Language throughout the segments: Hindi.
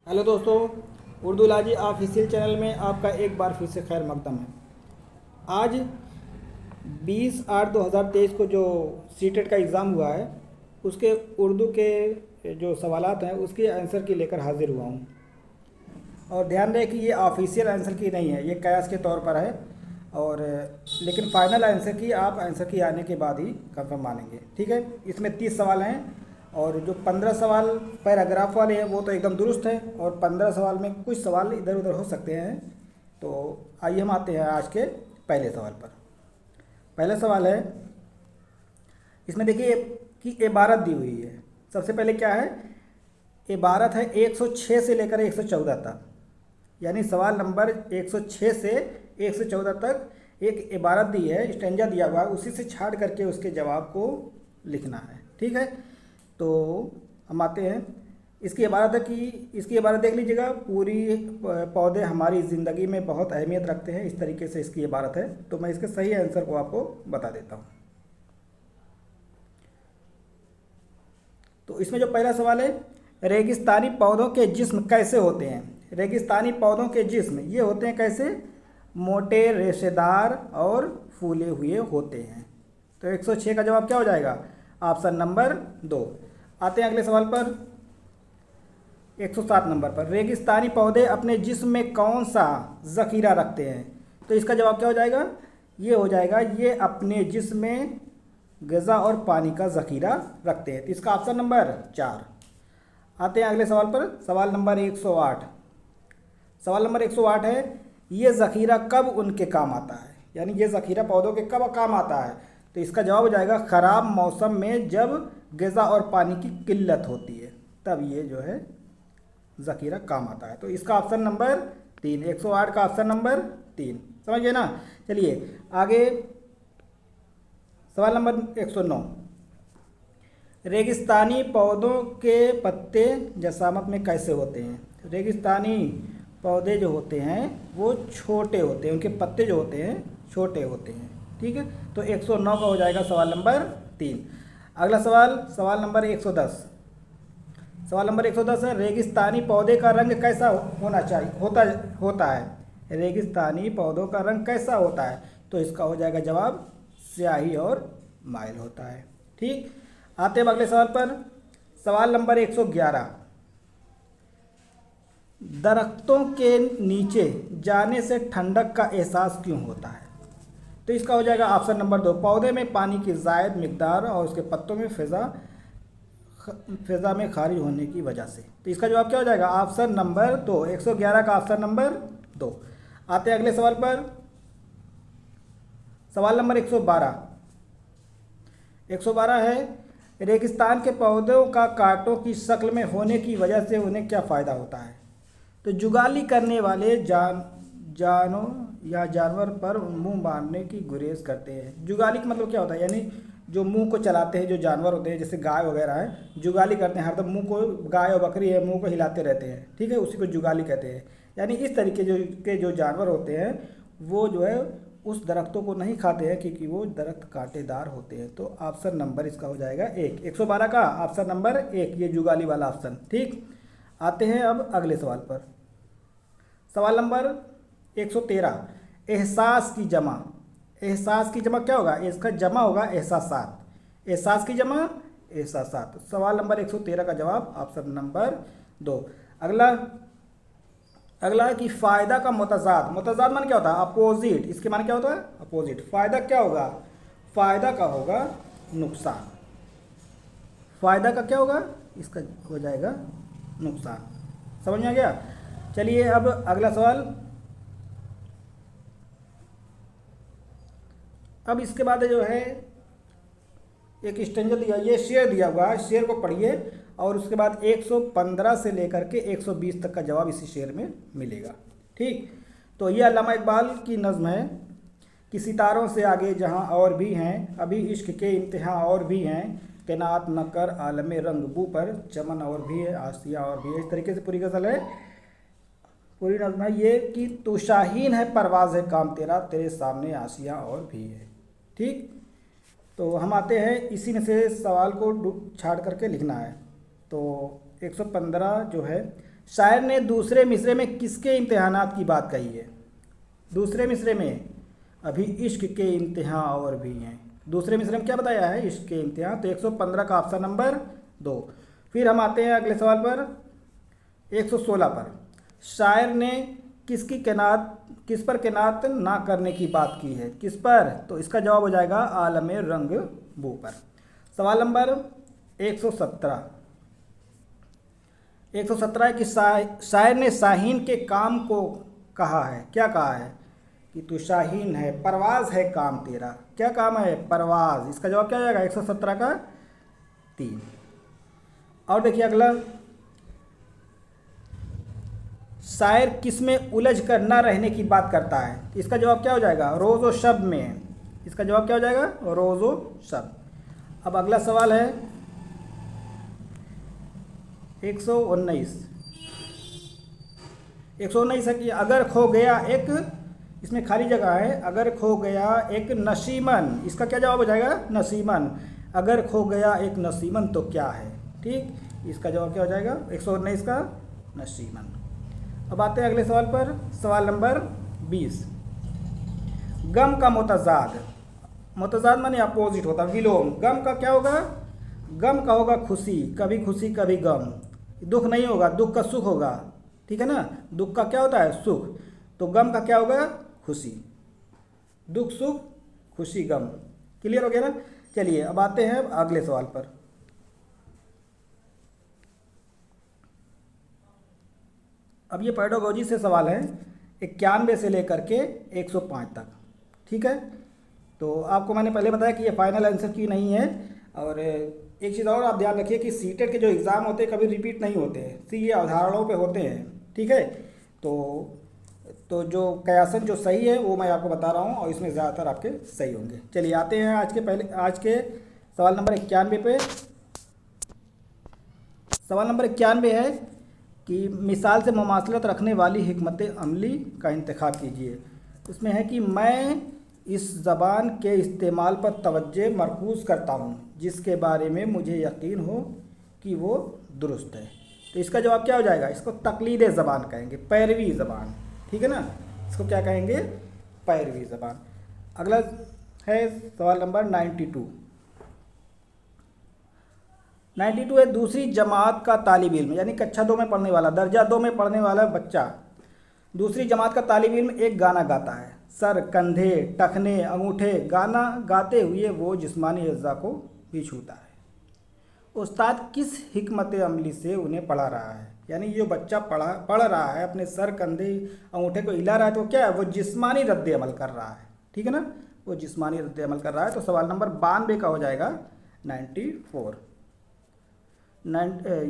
हेलो दोस्तों, उर्दू लाजी ऑफिशियल चैनल में आपका एक बार फिर से खैर मकदम है। आज 20/8/2023 को जो सीटेट का एग्ज़ाम हुआ है उसके उर्दू के जो सवालात हैं उसके आंसर की लेकर हाजिर हुआ हूँ। और ध्यान रहे कि ये ऑफिशियल आंसर की नहीं है, ये कयास के तौर पर है। और लेकिन फाइनल आंसर की आप आंसर की आने के बाद ही कंफर्म मानेंगे। ठीक है, इसमें 30 सवाल हैं और जो 15 सवाल पैराग्राफ वाले हैं वो तो एकदम दुरुस्त है और 15 सवाल में कुछ सवाल इधर उधर हो सकते हैं। तो आइए हम आते हैं आज के पहले सवाल पर। पहला सवाल है, इसमें देखिए कि इबारत दी हुई है। सबसे पहले क्या है, इबारत है 106 से लेकर 114 तक, यानी सवाल नंबर 106 से 114 तक एक इबारत दी है, स्टेंजा दिया हुआ है, उसी से छाट करके उसके जवाब को लिखना है। ठीक है, तो हम आते हैं। इसकी इबारत है कि इसकी इबारत देख लीजिएगा, पूरी पौधे हमारी ज़िंदगी में बहुत अहमियत रखते हैं, इस तरीके से इसकी इबारत है। तो मैं इसके सही आंसर को आपको बता देता हूँ। तो इसमें जो पहला सवाल है, रेगिस्तानी पौधों के जिस्म कैसे होते हैं। रेगिस्तानी पौधों के जिस्म ये होते हैं कैसे, मोटे, रेशेदार और फूले हुए होते हैं। तो 106 का जवाब क्या हो जाएगा, ऑप्शन नंबर 2। आते हैं अगले सवाल पर, 107 नंबर पर। रेगिस्तानी पौधे अपने जिस्म में कौन सा ज़ख़ीरा रखते हैं। तो इसका जवाब क्या हो जाएगा, ये हो जाएगा ये अपने जिस्म में ग़िज़ा और पानी का ज़ख़ीरा रखते हैं। तो इसका ऑप्शन नंबर 4। आते हैं अगले सवाल पर, सवाल नंबर 108। सवाल नंबर 108 है, ये ज़ख़ीरा कब उनके काम आता है, यानी ये ज़ख़ीरा पौधों के कब काम आता है। तो इसका जवाब हो जाएगा ख़राब मौसम में, जब ग़िज़ा और पानी की किल्लत होती है तब ये जो है ज़ख़ीरा काम आता है। तो इसका ऑप्शन नंबर 3, 108 का ऑप्शन नंबर 3, समझ गए ना। चलिए आगे, सवाल नंबर 109। रेगिस्तानी पौधों के पत्ते जसामत में कैसे होते हैं। रेगिस्तानी पौधे जो होते हैं वो छोटे होते हैं, उनके पत्ते जो होते हैं छोटे होते हैं। ठीक है, तो 109 का हो जाएगा सवाल नंबर 3। अगला सवाल, सवाल नंबर 110। सवाल नंबर 110 है, रेगिस्तानी पौधे का रंग कैसा होना चाहिए होता है। रेगिस्तानी पौधों का रंग कैसा होता है। तो इसका हो जाएगा जवाब स्याही और माइल होता है। ठीक, आते हैं अगले सवाल पर, सवाल नंबर 111। दरख्तों के नीचे जाने से ठंडक का एहसास क्यों होता है। तो इसका हो जाएगा ऑप्शन नंबर 2, पौधे में पानी की ज़ायद मिकदार और उसके पत्तों में फ़िज़ा में खारिज होने की वजह से। तो इसका जवाब क्या हो जाएगा, ऑप्शन नंबर 2, 111 का ऑप्शन नंबर 2। आते हैं अगले सवाल पर, सवाल नंबर 112। 112 है, रेगिस्तान के पौधों का कांटों की शक्ल में होने की वजह से उन्हें क्या फ़ायदा होता है। तो जुगाली करने वाले जानों या जानवर पर मुंह बांधने की गुरेज करते हैं। जुगाली का मतलब क्या होता है, यानी जो मुंह को चलाते हैं, जो जानवर होते हैं जैसे गाय वगैरह हैं, जुगाली करते हैं, हरदम मुंह को, गाय और बकरी है मुंह को हिलाते रहते हैं। ठीक है, उसी को जुगाली कहते हैं। यानी इस तरीके के जो जानवर होते हैं वो जो है उस दरख्तों को नहीं खाते हैं क्योंकि वो दरख्त कांटेदार होते हैं। तो ऑप्शन नंबर इसका हो जाएगा 1, 112 का ऑप्शन नंबर 1, ये जुगाली वाला ऑप्शन। ठीक, आते हैं अब अगले सवाल पर, सवाल नंबर 113। एहसास की जमा। एहसास की जमा क्या होगा, इसका जमा होगा एहसासात। एहसास की जमा एहसासात। सवाल नंबर 113 का जवाब ऑप्शन नंबर 2। अगला है कि फ़ायदा का मुतज़ाद। मुतज़ाद मान क्या होता है, अपोजिट। इसके मान क्या होता है, अपोजिट। फ़ायदा क्या होगा, फ़ायदा का होगा नुकसान। फ़ायदा का क्या होगा, इसका हो जाएगा नुकसान। समझ में आ गया। चलिए अब अगला सवाल। अब इसके बाद जो है एक स्टेंजा दिया, ये शेर दिया हुआ है, शेर को पढ़िए और उसके बाद 115 से लेकर के 120 तक का जवाब इसी शेर में मिलेगा। ठीक, तो ये अल्लामा इकबाल की नज़्म है कि सितारों से आगे जहां और भी हैं, अभी इश्क के इम्तिहान और भी हैं, कैनात न कर आलम रंगबू पर, चमन और भी है, आसिया और भी है। इस तरीके से पूरी गज़ल है, पूरी नज़्म है ये कि तू शाहीन है परवाज़ है काम तेरा, तेरे सामने आसिया और भी है। ठीक, तो हम आते हैं, इसी में से सवाल को छाट करके लिखना है। तो 115 जो है, शायर ने दूसरे मिसरे में किसके इम्तिहानात की बात कही है? दूसरे मिसरे में अभी इश्क के इम्तिहान और भी हैं। दूसरे मिसरे में क्या बताया है? इश्क के इम्तिहान। तो 115 का ऑप्शन नंबर 2। फिर हम आते हैं अगले सवाल पर, 116 पर। शायर ने किस पर किनात ना करने की बात की है? किस पर? तो इसका जवाब हो जाएगा आलम रंग बू पर। सवाल नंबर 117। 117 है कि शायर ने शाहीन के काम को कहा है। क्या कहा है? कि तू शाहीन है, परवाज़ है काम तेरा। क्या काम है? परवाज़। इसका जवाब क्या हो जाएगा? 117 का 3। और देखिए अगला, शायर किस में उलझ कर ना रहने की बात करता है? इसका जवाब क्या हो जाएगा? रोज़ व शब में। इसका जवाब क्या हो जाएगा? रोज़ व शब। अब अगला सवाल है 119। 119 है कि अगर खो गया एक, इसमें खाली जगह है, अगर खो गया एक नसीमन। इसका क्या जवाब हो जाएगा? नसीमन। अगर खो गया एक नसीमन तो क्या है? ठीक, इसका जवाब क्या हो जाएगा? 119 का नसीमन। अब आते हैं अगले सवाल पर, सवाल नंबर 20। गम का मुतजाद, मुतजाद माने अपोजिट होता है, विलोम। गम का क्या होगा? गम का होगा खुशी, कभी कभी गम। दुख नहीं होगा, दुख का सुख होगा, ठीक है ना। दुख का क्या होता है? सुख। तो गम का क्या होगा? खुशी। दुख सुख, खुशी गम। क्लियर हो गया ना। चलिए अब आते हैं अगले सवाल पर। अब ये पेडागोजी से सवाल है 91 से लेकर के 105 तक, ठीक है। तो आपको मैंने पहले बताया कि ये फाइनल आंसर की नहीं है। और एक चीज़ और आप ध्यान रखिए कि सीटेट के जो एग्ज़ाम होते हैं कभी रिपीट नहीं होते हैं, सी ये अवधारणाओं पे होते हैं, ठीक है। तो जो कयासन जो सही है वो मैं आपको बता रहा हूँ और इसमें ज़्यादातर आपके सही होंगे। चलिए आते हैं आज के सवाल नंबर 91 पे। सवाल नंबर 91 है कि मिसाल से मुमासलत रखने वाली हिकमत अमली का इंतखाब कीजिए। उसमें है कि मैं इस ज़बान के इस्तेमाल पर तवज्जो मरकूज़ करता हूँ जिसके बारे में मुझे यकीन हो कि वो दुरुस्त है। तो इसका जवाब क्या हो जाएगा? इसको तकलीद ज़बान कहेंगे, पैरवी ज़बान, ठीक है ना। इसको क्या कहेंगे? पैरवी ज़बान। अगला है सवाल नंबर 92। 92 है दूसरी जमात का तालिब इल्म, यानी कक्षा 2 में पढ़ने वाला, दर्जा 2 में पढ़ने वाला बच्चा दूसरी जमात का तालिब इल्म एक गाना गाता है। सर, कंधे, टखने, अंगूठे, गाना गाते हुए वो जिस्मानी अज़्ज़ा को भी छूता है। उस्ताद किस हिकमत अमली से उन्हें पढ़ा रहा है? यानी जो बच्चा पढ़ रहा है, अपने सर, कंधे, अंगूठे को हिला रहा है, तो क्या है? वो जिस्मानी रद्द अमल कर रहा है, ठीक है ना। वो जिस्मानी रद्द अमल कर रहा है। तो सवाल नंबर 92 का हो जाएगा 94।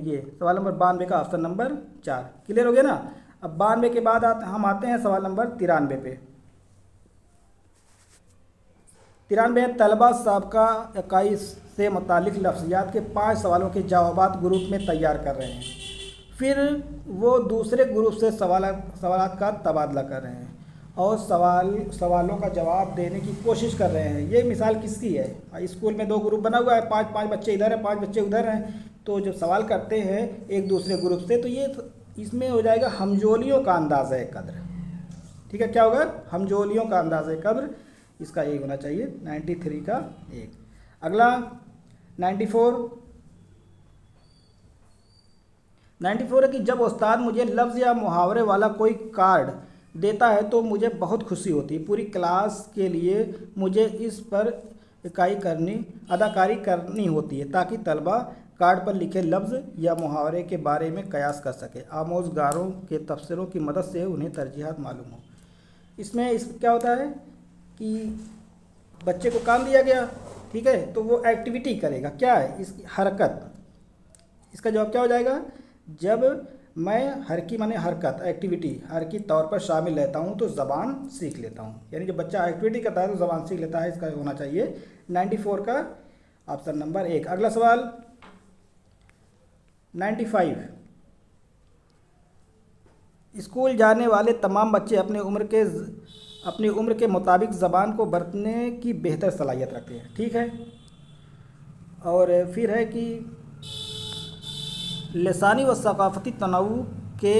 ये सवाल नंबर 92 का ऑप्शन नंबर 4। क्लियर हो गया ना। अब 92 के बाद हम आते हैं सवाल नंबर 93 पे। 93 तलबा साबका 21 से मुतालिक लफ्ज़ियात के 5 सवालों के जवाबात ग्रुप में तैयार कर रहे हैं। फिर वो दूसरे ग्रुप से सवालात का तबादला कर रहे हैं और सवालों का जवाब देने की कोशिश कर रहे हैं। ये मिसाल किसकी है? स्कूल में 2 ग्रुप बना हुआ है, 5 बच्चे इधर हैं, 5 बच्चे उधर हैं। तो जब सवाल करते हैं एक दूसरे ग्रुप से, तो ये इसमें हो जाएगा हमजोलियों का अंदाज़ा कद्र, ठीक है। क्या होगा? हमजोलियों का अंदाज़ा कद्र। इसका 1 होना चाहिए, 93 का 1। अगला 94 है कि जब उस्ताद मुझे लफ्ज़ या मुहावरे वाला कोई कार्ड देता है तो मुझे बहुत खुशी होती है। पूरी क्लास के लिए मुझे इस पर अदाकारी करनी होती है ताकि तलबा कार्ड पर लिखे लफ्ज़ या मुहावरे के बारे में कयास कर सके। आमोज़गारों के तफसीरों की मदद से उन्हें तरजीहात मालूम हो। इसमें क्या होता है कि बच्चे को काम दिया गया, ठीक है, तो वो एक्टिविटी करेगा। क्या है? इसकी हरकत। इसका जवाब क्या हो जाएगा? जब मैं हरकी माने हरकत, एक्टिविटी हरकी तौर पर शामिल रहता हूँ तो ज़बान सीख लेता हूँ। यानी जब बच्चा एक्टिविटी करता है तो ज़बान सीख लेता है। इसका होना चाहिए 94 का ऑप्शन नंबर 1। अगला सवाल 95। स्कूल जाने वाले तमाम बच्चे अपनी उम्र के मुताबिक ज़बान को बरतने की बेहतर सलाहियत रखते हैं, ठीक है। और फिर है कि लिसानी व सकाफ़ती तनव्वु के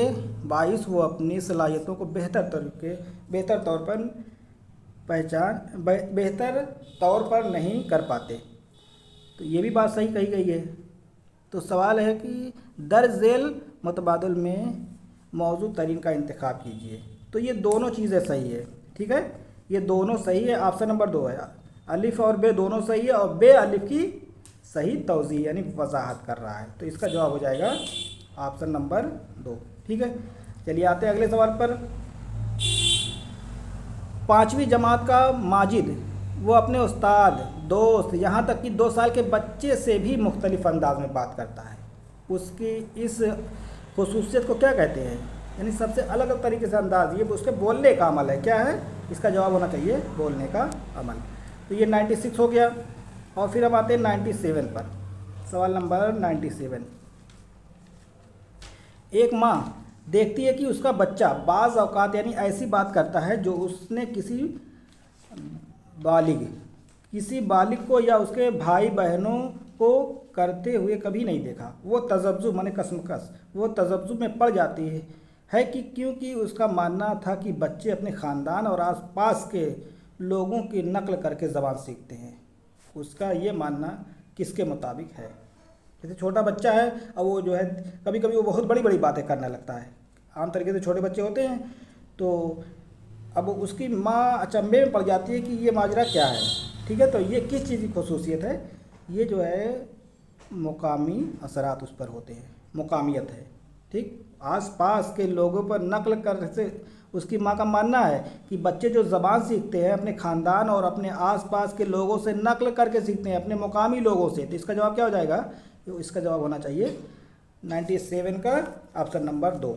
बाइस वो अपनी सलाहियतों को बेहतर तौर पर नहीं कर पाते। तो ये भी बात सही कही गई है। तो सवाल है कि दर्ज झेल मुतबादिल में मौजूद तरीन का इंतखाब कीजिए। तो ये दोनों चीज़ें सही है, ठीक है, ये दोनों सही है। ऑप्शन नंबर 2 है, अलिफ और बे दोनों सही है, और बे अलिफ की सही तौज़ीह यानी वजाहत कर रहा है। तो इसका जवाब हो जाएगा ऑप्शन नंबर 2, ठीक है। चलिए आते हैं अगले सवाल पर। 5वीं जमात का माजिद वो अपने उस्ताद, दोस्त, यहाँ तक कि 2 साल के बच्चे से भी मुख्तलिफ अंदाज में बात करता है। उसकी इस खुसूसियत को क्या कहते हैं? यानी सबसे अलग अलग तरीके से अंदाज, ये उसके बोलने का अमल है। क्या है? इसका जवाब होना चाहिए बोलने का अमल। तो ये 96 हो गया। और फिर हम आते हैं 97 पर। सवाल नंबर 97। एक माँ देखती है कि उसका बच्चा बाज़ औक़ात यानी ऐसी बात करता है जो उसने किसी बालिग को या उसके भाई बहनों को करते हुए कभी नहीं देखा। वो तज़ब्ज़ुब माने कसमकस, वो तज़ब्ज़ुब में पड़ जाती है कि क्योंकि उसका मानना था कि बच्चे अपने ख़ानदान और आसपास के लोगों की नकल करके ज़बान सीखते हैं। उसका ये मानना किसके मुताबिक है? जैसे छोटा बच्चा है और वो जो है कभी कभी वो बहुत बड़ी बड़ी बातें करने लगता है। आम तरीके से छोटे बच्चे होते हैं, तो अब उसकी माँ अचंभे में पड़ जाती है कि ये माजरा क्या है, ठीक है। तो ये किस चीज़ की खुसूसियत है? ये जो है मुकामी असरात उस पर होते हैं, मुकामियत है, ठीक। आसपास के लोगों पर नकल कर से उसकी माँ का मानना है कि बच्चे जो ज़बान सीखते हैं अपने ख़ानदान और अपने आसपास के लोगों से नकल करके सीखते हैं, अपने मुकामी लोगों से। तो इसका जवाब क्या हो जाएगा? तो इसका जवाब होना चाहिए 97 का ऑप्शन नंबर 2।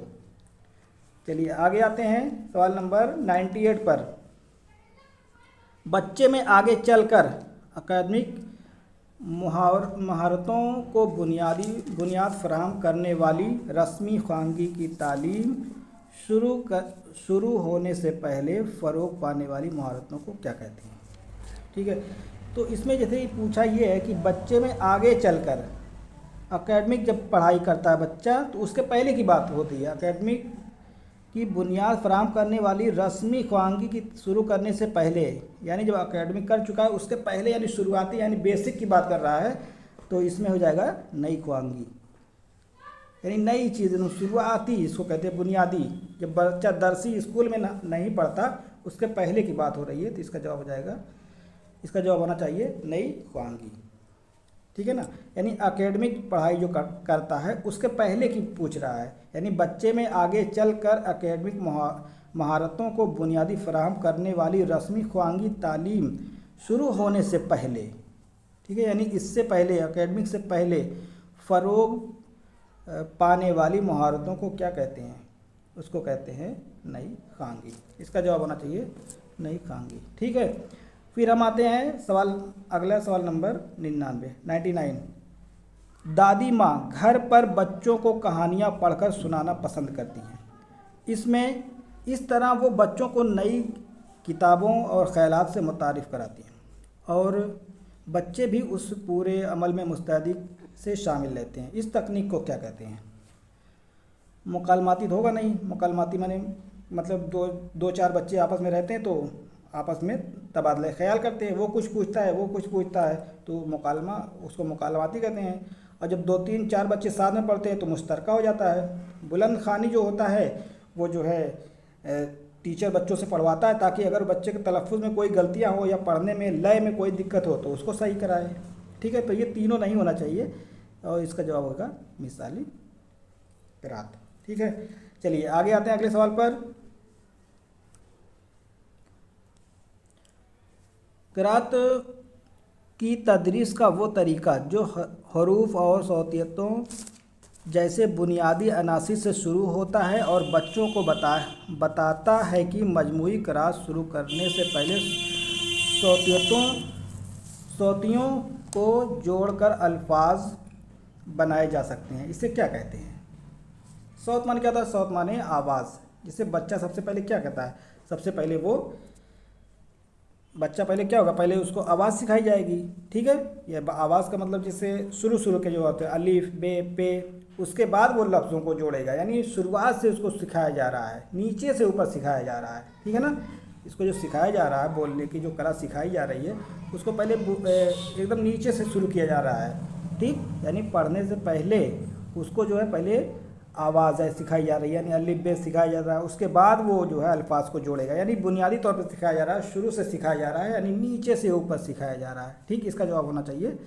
चलिए आगे आते हैं सवाल नंबर 98 पर। बच्चे में आगे चलकर अकादमिक महारतों को बुनियाद फराहम करने वाली रस्मी ख्वानगी की तालीम शुरू होने से पहले फ़रोग़ पाने वाली महारतों को क्या कहते हैं? ठीक है। तो इसमें जैसे ही पूछा ये है कि बच्चे में आगे चलकर एकेडमिक जब पढ़ाई करता है बच्चा, तो उसके पहले की बात होती है। एकेडमिक की बुनियाद फराहम करने वाली रस्मी ख्वानगी की शुरू करने से पहले, यानी जब एकेडमिक कर चुका है उसके पहले, यानी शुरुआती यानी बेसिक की बात कर रहा है। तो इसमें हो जाएगा नई ख्वानगी, यानी नई चीज़, शुरुआती, इसको कहते हैं बुनियादी। जब बच्चा दरसी स्कूल में नहीं पढ़ता उसके पहले की बात हो रही है। तो इसका जवाब हो जाएगा, इसका जवाब होना चाहिए नई ख्वानगी, ठीक है ना। यानी एकेडमिक पढ़ाई जो करता है उसके पहले की पूछ रहा है, यानी बच्चे में आगे चलकर एकेडमिक महारतों को बुनियादी फराहम करने वाली रस्मी ख्वानगी तालीम शुरू होने से पहले, ठीक है। यानी इससे पहले, एकेडमिक से पहले फ़रोग़ पाने वाली महारतों को क्या कहते हैं? उसको कहते हैं नई ख्वानगी। इसका जवाब होना चाहिए नई ख्वानगी, ठीक है। फिर हम आते हैं अगला सवाल नंबर 99। दादी माँ घर पर बच्चों को कहानियाँ पढ़कर सुनाना पसंद करती हैं। इसमें इस तरह वो बच्चों को नई किताबों और ख़यालात से मुतारिफ़ कराती हैं और बच्चे भी उस पूरे अमल में मुस्तैदी से शामिल रहते हैं। इस तकनीक को क्या कहते हैं? मुकालमाती तो होगा नहीं, मुकालमाती माने मतलब दो चार बच्चे आपस में रहते हैं तो आपस में तबादला ख्याल करते हैं, वो कुछ पूछता है वो कुछ पूछता है, तो मुकालमा, उसको मुकालमाती कहते हैं। और जब 2-3-4 बच्चे साथ में पढ़ते हैं तो मुश्तरका हो जाता है। बुलंद ख़ानी जो होता है वो जो है टीचर बच्चों से पढ़वाता है ताकि अगर बच्चे के तलफ़्फ़ुज़ में कोई गलतियाँ हो या पढ़ने में लय में कोई दिक्कत हो तो उसको सही कराए, ठीक है। तो ये तीनों नहीं होना चाहिए और इसका जवाब होगा मिसाली क़िराअत, ठीक है। चलिए आगे आते हैं अगले सवाल पर। क़िराअत की तदरीस का वो तरीक़ा जो हरूफ और सौतियतों जैसे बुनियादी अनासिर से शुरू होता है और बच्चों को बताता है कि मजमूई क़िराअत शुरू करने से पहले सौतियों को जोड़कर अल्फाज बनाए जा सकते हैं। इसे क्या कहते हैं? सौत माने क्या होता है? सौत माने आवाज़। जिसे बच्चा सबसे पहले क्या कहता है? सबसे पहले वो बच्चा पहले क्या होगा, पहले उसको आवाज़ सिखाई जाएगी। ठीक है, ये आवाज़ का मतलब जैसे शुरू शुरू के जो होते हैं अलिफ बे पे, उसके बाद वो लफ्ज़ों को जोड़ेगा, यानी शुरुआत से उसको सिखाया जा रहा है, नीचे से ऊपर सिखाया जा रहा है। ठीक है ना, इसको जो सिखाया जा रहा है, बोलने की जो कला सिखाई जा रही है, उसको पहले एकदम नीचे से शुरू किया जा रहा है। ठीक, यानी पढ़ने से पहले उसको जो है पहले आवाज़ है सिखाई जा रही है, यानी अलिफ बे सिखाया जा रहा है, उसके बाद वो जो है अल्फाज को जोड़ेगा, यानी बुनियादी तौर पर सिखाया जा रहा है, शुरू से सिखाया जा रहा है, यानी नीचे से ऊपर सिखाया जा रहा है। ठीक, इसका जवाब होना चाहिए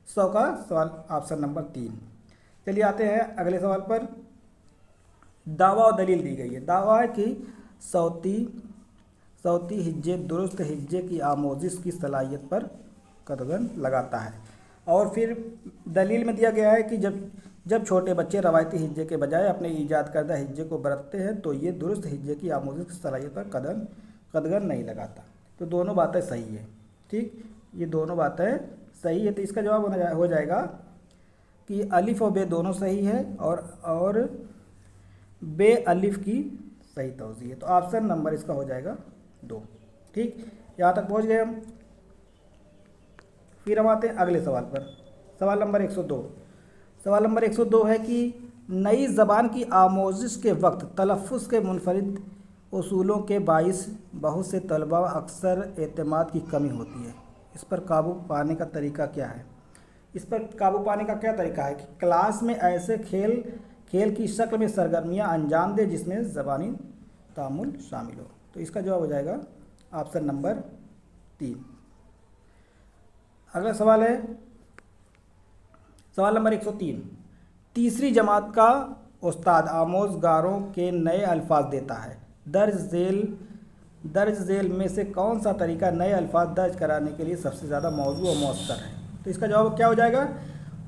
100 का सवाल, ऑप्शन नंबर 3। चलिए आते हैं अगले सवाल पर। दावा और दलील दी गई है। दावा है कि सौती हिज्जे दुरुस्त हिज्जे की आमोजिश की सलाहियत पर कदगन लगाता है। और फिर दलील में दिया गया है कि जब छोटे बच्चे रवायती हिज्जे के बजाय अपने ईजाद करदा हिज्जे को बरतते हैं तो ये दुरुस्त हिज्जे की आमोजिश की सलाहियत पर कदगन नहीं लगाता। तो दोनों बातें सही है। ठीक, ये दोनों बातें सही है, तो इसका जवाब हो जाएगा कि अलिफ और बे दोनों सही है और बे अलिफ की सही तौज़ीह है। तो ऑप्शन नंबर इसका हो जाएगा 2। ठीक, यहाँ तक पहुँच गए हम। फिर हम आते हैं अगले सवाल पर, सवाल नंबर 102। सवाल नंबर 102 है कि नई ज़बान की आमोजिश के वक्त तलफ़्फ़ुज़ के मुनफरिद उसूलों के बाइस बहुत से तलबा अक्सर एतमाद की कमी होती है। इस पर काबू पाने का तरीका क्या है? इस पर काबू पाने का क्या तरीका है कि क्लास में ऐसे खेल की शक्ल में सरगर्मियाँ अंजाम दे जिसमें ज़बानी तामुल शामिल हो। तो इसका जवाब हो जाएगा ऑप्शन नंबर 3। अगला सवाल है सवाल नंबर 103। तीसरी जमात का उस्ताद आमोज़गारों के नए अल्फाज देता है। दर्ज झेल में से कौन सा तरीका नए अल्फाज दर्ज कराने के लिए सबसे ज़्यादा मौजू और मौसर है? तो इसका जवाब क्या हो जाएगा?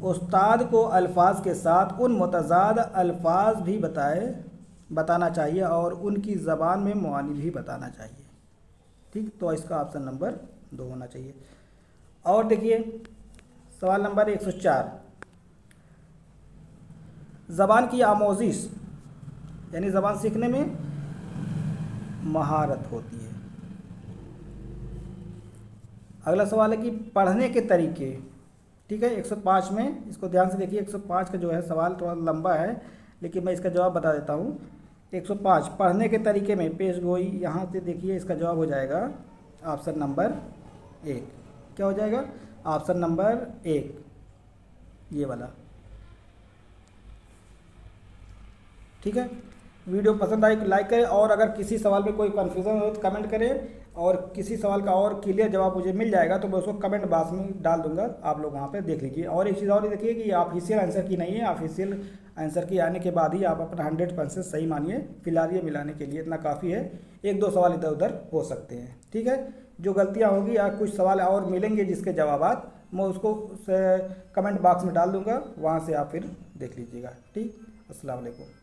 उस्ताद को अल्फाज के साथ उन मुतज़ाद अल्फाज भी बताना चाहिए और उनकी ज़बान में मुआनी भी बताना चाहिए। ठीक, तो इसका ऑप्शन नंबर 2 होना चाहिए। और देखिए सवाल नंबर 104। ज़बान की आमोजिश यानी ज़बान सीखने में महारत होती है। अगला सवाल है कि पढ़ने के तरीके। ठीक है, 105 में इसको ध्यान से देखिए। 105 का जो है सवाल थोड़ा लंबा है, लेकिन मैं इसका जवाब बता देता हूँ। 105 पढ़ने के तरीके में पेश गोई। यहाँ से देखिए इसका जवाब हो जाएगा ऑप्शन नंबर 1। क्या हो जाएगा? ऑप्शन नंबर 1, ये वाला। ठीक है, वीडियो पसंद आई तो लाइक करें, और अगर किसी सवाल में कोई कन्फ्यूज़न हो तो कमेंट करें, और किसी सवाल का और क्लियर जवाब मुझे मिल जाएगा तो मैं उसको कमेंट बॉक्स में डाल दूंगा, आप लोग वहाँ पे देख लीजिए। और एक चीज़ और देखिए कि ऑफिशियल आंसर की नहीं है, ऑफिशियल आंसर की आने के बाद ही आप अपना 100% सही मानिए। फिलहाल ये मिलाने के लिए इतना काफ़ी है, 1-2 सवाल इधर उधर हो सकते हैं। ठीक है, जो गलतियाँ होगी या कुछ सवाल और मिलेंगे जिसके जवाब मैं उसको कमेंट बॉक्स में डाल दूँगा, वहाँ से आप फिर देख लीजिएगा। ठीक, अस्सलाम वालेकुम।